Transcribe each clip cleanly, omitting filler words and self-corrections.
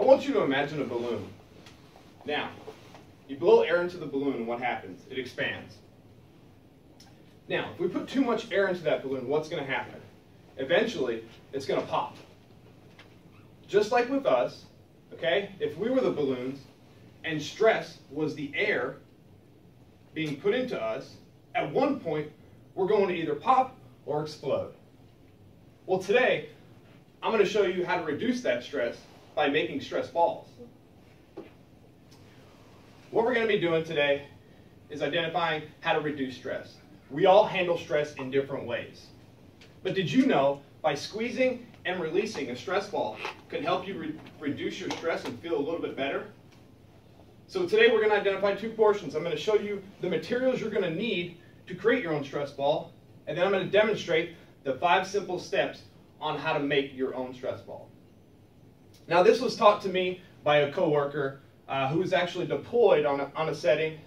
I want you to imagine a balloon. Now, you blow air into the balloon and what happens? It expands. Now, if we put too much air into that balloon, what's going to happen? Eventually, it's going to pop. Just like with us, okay, if we were the balloons and stress was the air being put into us, at one point, we're going to either pop or explode. Well, today, I'm going to show you how to reduce that stress by making stress balls. What we're going to be doing today is identifying how to reduce stress. We all handle stress in different ways. But did you know by squeezing and releasing a stress ball can help you reduce your stress and feel a little bit better? So today we're going to identify two portions. I'm going to show you the materials you're going to need to create your own stress ball, and then I'm going to demonstrate the 5 simple steps on how to make your own stress ball. Now this was taught to me by a coworker who was actually deployed on a setting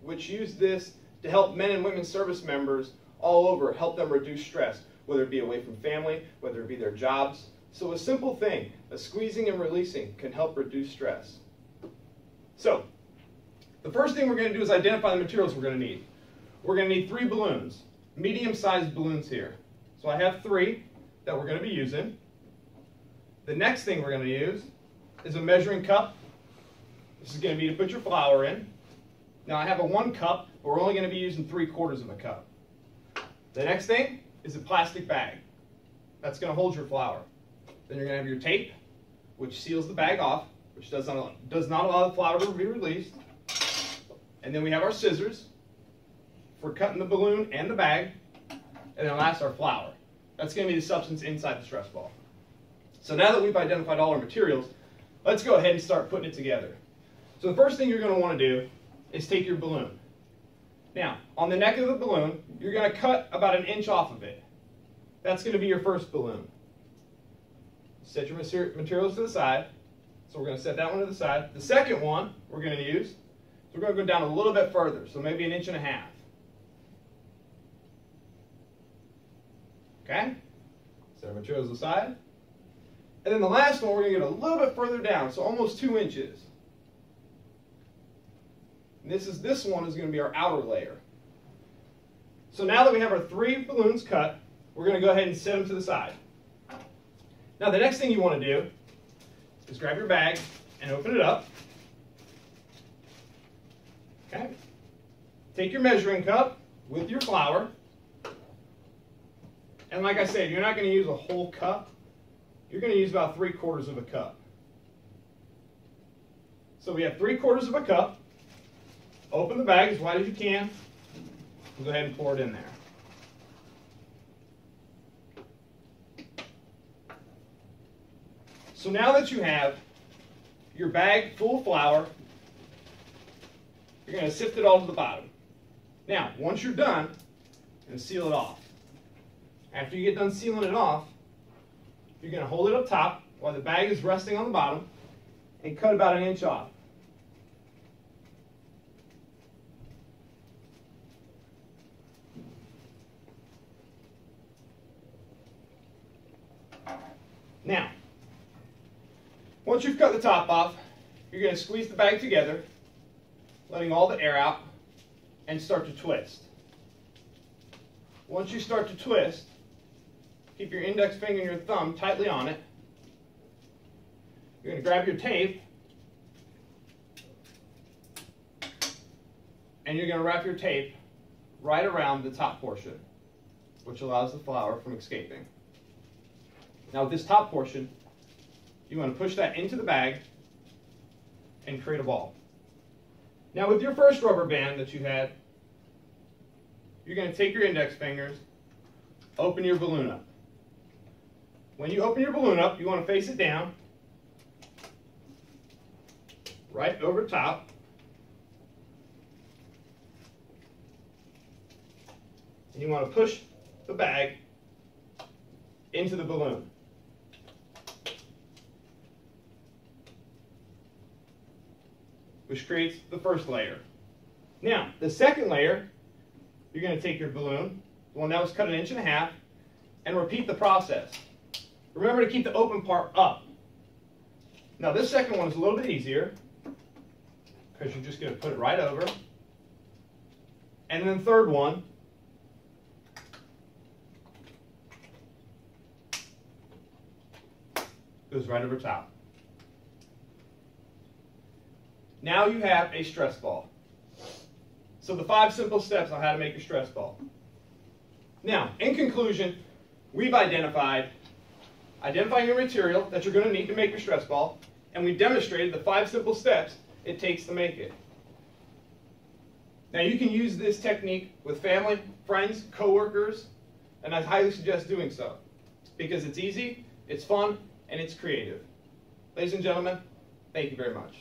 which used this to help men and women service members all over, help them reduce stress, whether it be away from family, whether it be their jobs. So a simple thing, a squeezing and releasing, can help reduce stress. So, the first thing we're going to do is identify the materials we're going to need. We're going to need 3 balloons, medium-sized balloons here. So I have 3 that we're going to be using. The next thing we're going to use is a measuring cup. This is going to be to put your flour in. Now I have a 1 cup, but we're only going to be using 3/4 of a cup. The next thing is a plastic bag. That's going to hold your flour. Then you're going to have your tape, which seals the bag off, which does not allow the flour to be released. And then we have our scissors for cutting the balloon and the bag. And then last, our flour. That's going to be the substance inside the stress ball. So now that we've identified all our materials, let's go ahead and start putting it together. So the first thing you're going to want to do is take your balloon. Now, on the neck of the balloon, you're going to cut about 1 inch off of it. That's going to be your first balloon. Set your materials to the side. So we're going to set that one to the side. The second one we're going to use, so we're going to go down a little bit further, so maybe 1.5 inches. Okay? Set our materials aside. And then the last one, we're going to get a little bit further down, so almost 2 inches. And this one is going to be our outer layer. So now that we have our 3 balloons cut, we're going to go ahead and set them to the side. Now the next thing you want to do is grab your bag and open it up. Okay? Take your measuring cup with your flour. And like I said, you're not going to use a whole cup. You're going to use about 3/4 of a cup. So we have 3/4 of a cup. Open the bag as wide as you can. And go ahead and pour it in there. So now that you have your bag full of flour, you're going to sift it all to the bottom. Now, once you're done, you're going to seal it off. After you get done sealing it off, you're going to hold it up top while the bag is resting on the bottom and cut about 1 inch off. Now, once you've cut the top off, you're going to squeeze the bag together, letting all the air out, and start to twist. Once you start to twist, keep your index finger and your thumb tightly on it. You're going to grab your tape, and you're going to wrap your tape right around the top portion, which allows the flour from escaping. Now with this top portion, you want to push that into the bag and create a ball. Now with your first rubber band that you had, you're going to take your index fingers, open your balloon up. When you open your balloon up, you want to face it down, right over top. And you want to push the bag into the balloon. Which creates the first layer. Now, the second layer, you're going to take your balloon, the one that was cut 1.5 inches, and repeat the process. Remember to keep the open part up. Now this second one is a little bit easier because you're just going to put it right over. And then the third one, goes right over top. Now you have a stress ball. So the 5 simple steps on how to make a stress ball. Now, in conclusion, we've identifying your material that you're going to need to make your stress ball, and we demonstrated the 5 simple steps it takes to make it. Now you can use this technique with family, friends, coworkers, and I highly suggest doing so because it's easy, it's fun, and it's creative. Ladies and gentlemen, thank you very much.